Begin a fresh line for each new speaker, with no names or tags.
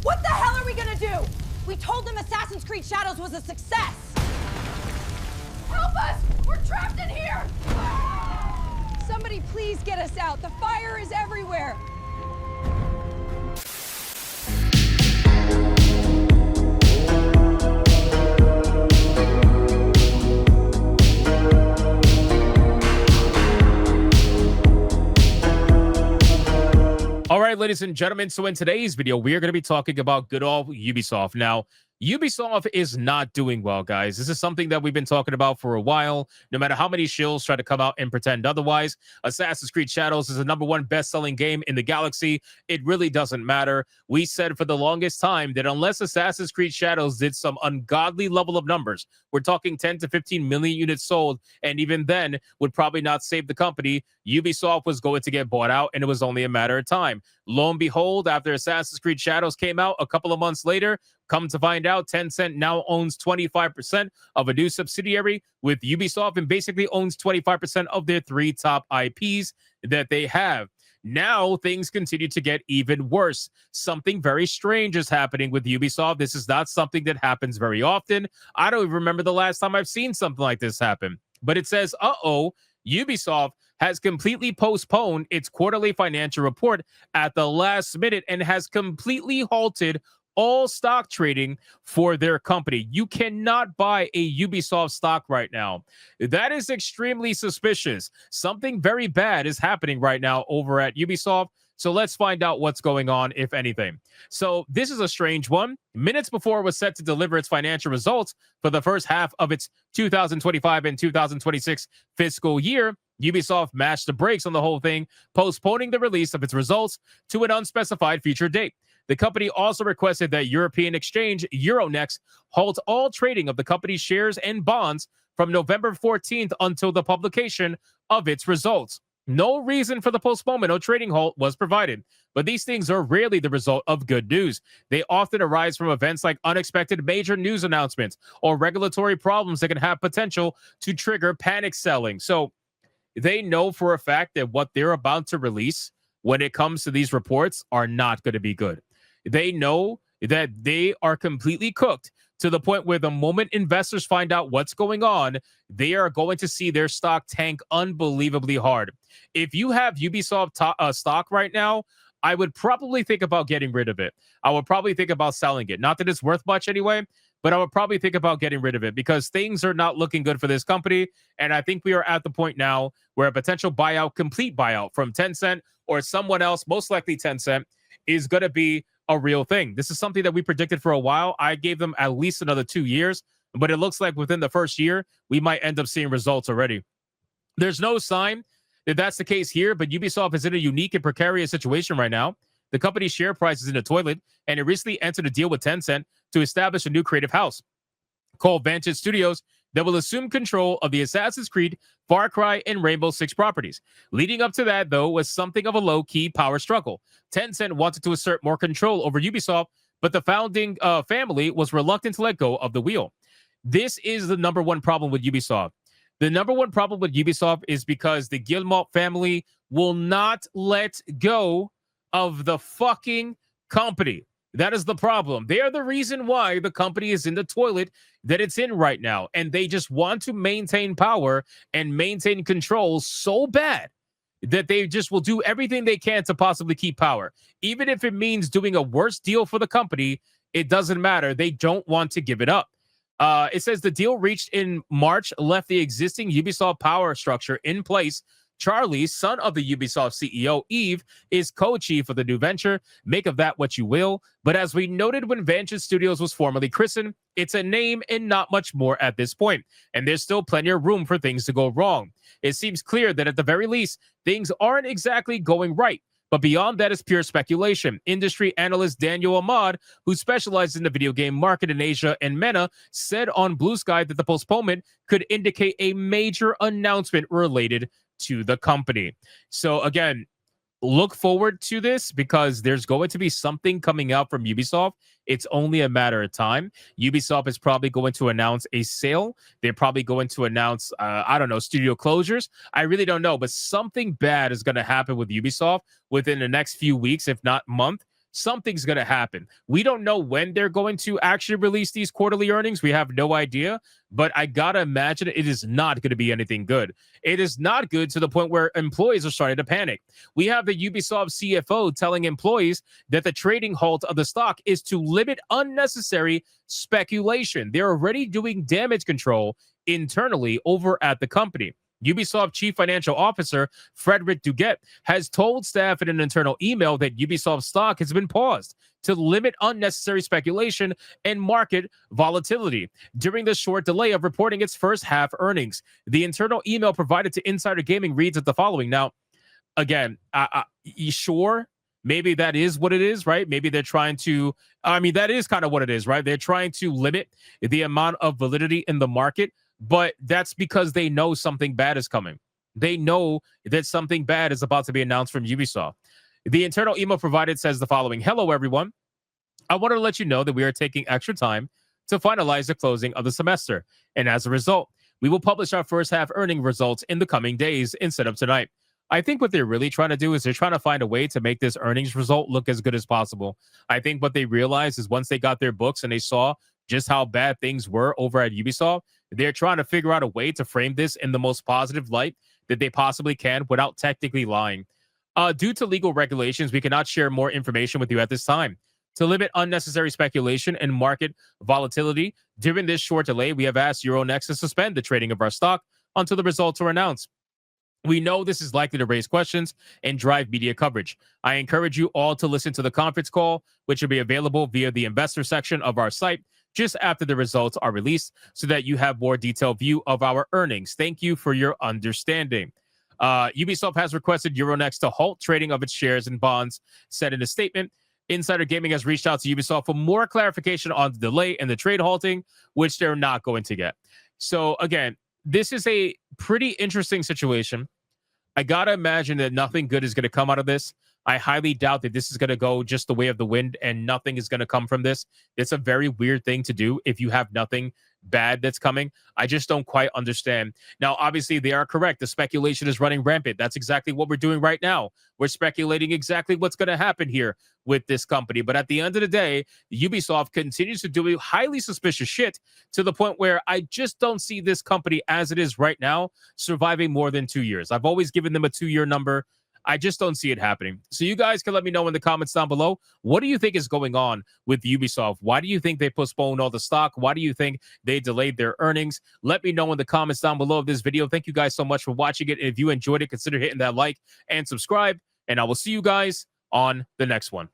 What the hell are we gonna do? We told them Assassin's Creed Shadows was a success. Help us! We're trapped in here!
Somebody please get us out. The fire is everywhere.
All right, ladies and gentlemen, so in today's video, we are going to be talking about good old Ubisoft. Now, Ubisoft is not doing well, guys. This is something that we've been talking about for a while. No matter how many shills try to come out and pretend otherwise, Assassin's Creed Shadows is the #1 best-selling game in the galaxy. It really doesn't matter. We said for the longest time that unless Assassin's Creed Shadows did some ungodly level of numbers, we're talking 10 to 15 million units sold, and even then would probably not save the company, Ubisoft was going to get bought out, and it was only a matter of time. Lo and behold, after Assassin's Creed Shadows came out a couple of months later, come to find out, Tencent now owns 25% of a new subsidiary with Ubisoft and basically owns 25% of their 3 top IPs that they have. Now, things continue to get even worse. Something very strange is happening with Ubisoft. This is not something that happens very often. I don't even remember the last time I've seen something like this happen. But it says, Ubisoft has completely postponed its quarterly financial report at the last minute and has completely halted all stock trading for their company. You cannot buy a Ubisoft stock right now. That is extremely suspicious. Something very bad is happening right now over at Ubisoft. So let's find out what's going on, if anything. So this is a strange one. Minutes before it was set to deliver its financial results for the first half of its 2025 and 2026 fiscal year, Ubisoft mashed the brakes on the whole thing, postponing the release of its results to an unspecified future date. The company also requested that European exchange Euronext halt all trading of the company's shares and bonds from November 14th until the publication of its results. No reason for the postponement or trading halt was provided, but these things are rarely the result of good news. They often arise from events like unexpected major news announcements or regulatory problems that can have potential to trigger panic selling. So they know for a fact that what they're about to release when it comes to these reports are not going to be good. They know that they are completely cooked to the point where the moment investors find out what's going on, they are going to see their stock tank unbelievably hard. If you have Ubisoft stock right now, I would probably think about getting rid of it. I would probably think about selling it. Not that it's worth much anyway, but I would probably think about getting rid of it because things are not looking good for this company. And I think we are at the point now where a potential buyout, complete buyout from Tencent or someone else, most likely Tencent, is going to be a real thing. This is something that we predicted for a while. I gave them at least another 2 years, but it looks like within the first year, we might end up seeing results already. There's no sign that that's the case here, but Ubisoft is in a unique and precarious situation right now. The company's share price is in the toilet, and it recently entered a deal with Tencent to establish a new creative house called Vantage Studios that will assume control of the Assassin's Creed, Far Cry, and Rainbow Six properties. Leading up to that, though, was something of a low-key power struggle. Tencent wanted to assert more control over Ubisoft, but the founding family was reluctant to let go of the wheel. This is the #1 problem with Ubisoft. The #1 problem with Ubisoft is because the Guillemot family will not let go of the fucking company. That is the problem. They are the reason why the company is in the toilet that it's in right now. And they just want to maintain power and maintain control so bad that they just will do everything they can to possibly keep power. Even if it means doing a worse deal for the company, it doesn't matter. They don't want to give it up. It says the deal reached in March left the existing Ubisoft power structure in place. Charlie, son of the Ubisoft CEO, Yves, is co-chief of the new venture. Make of that what you will. But as we noted when Vantage Studios was formerly christened, it's a name and not much more at this point. And there's still plenty of room for things to go wrong. It seems clear that at the very least, things aren't exactly going right. But beyond that is pure speculation. Industry analyst Daniel Ahmad, who specializes in the video game market in Asia and MENA, said on Blue Sky that the postponement could indicate a major announcement related to the company. So again, look forward to this because there's going to be something coming out from Ubisoft. It's only a matter of time. Ubisoft is probably going to announce a sale. They're probably going to announce, I don't know, studio closures. I really don't know, but something bad is going to happen with Ubisoft within the next few weeks, if not month. something's going to happen. We don't know when they're going to actually release these quarterly earnings. We have no idea, but I got to imagine it is not going to be anything good. It is not good to the point where employees are starting to panic. We have the Ubisoft CFO telling employees that the trading halt of the stock is to limit unnecessary speculation. They're already doing damage control internally over at the company. Ubisoft Chief Financial Officer Frederick Duguet has told staff in an internal email that Ubisoft stock has been paused to limit unnecessary speculation and market volatility during the short delay of reporting its first half earnings. The internal email provided to Insider Gaming reads as the following. Now, again, sure, maybe that is what it is, right? Maybe they're trying to, that is kind of what it is, right? They're trying to limit the amount of validity in the market, but that's because they know something bad is coming. They know that something bad is about to be announced from Ubisoft. The internal email provided says the following. Hello, everyone. I wanted to let you know that we are taking extra time to finalize the closing of the semester. And as a result, we will publish our first half earning results in the coming days instead of tonight. I think what they're really trying to do is they're trying to find a way to make this earnings result look as good as possible. I think what they realized is once they got their books and they saw just how bad things were over at Ubisoft, they're trying to figure out a way to frame this in the most positive light that they possibly can without technically lying. Due to legal regulations, we cannot share more information with you at this time. To limit unnecessary speculation and market volatility, during this short delay, we have asked Euronext to suspend the trading of our stock until the results are announced. We know this is likely to raise questions and drive media coverage. I encourage you all to listen to the conference call, which will be available via the investor section of our site just after the results are released so that you have more detailed view of our earnings. Thank you for your understanding. Ubisoft has requested Euronext to halt trading of its shares and bonds, said in a statement. Insider Gaming has reached out to Ubisoft for more clarification on the delay and the trade halting, which they're not going to get. So again, this is a pretty interesting situation. I got to imagine that nothing good is going to come out of this. I highly doubt that this is going to go just the way of the wind and nothing is going to come from this. It's a very weird thing to do if you have nothing bad that's coming. I just don't quite understand. Now, obviously, they are correct. The speculation is running rampant. That's exactly what we're doing right now. We're speculating exactly what's going to happen here with this company. But at the end of the day, Ubisoft continues to do highly suspicious shit to the point where I just don't see this company as it is right now surviving more than 2 years. I've always given them a 2-year number. I just don't see it happening. So you guys can let me know in the comments down below. What do you think is going on with Ubisoft? Why do you think they postponed all the stock? Why do you think they delayed their earnings? Let me know in the comments down below of this video. Thank you guys so much for watching it. If you enjoyed it, consider hitting that like and subscribe. And I will see you guys on the next one.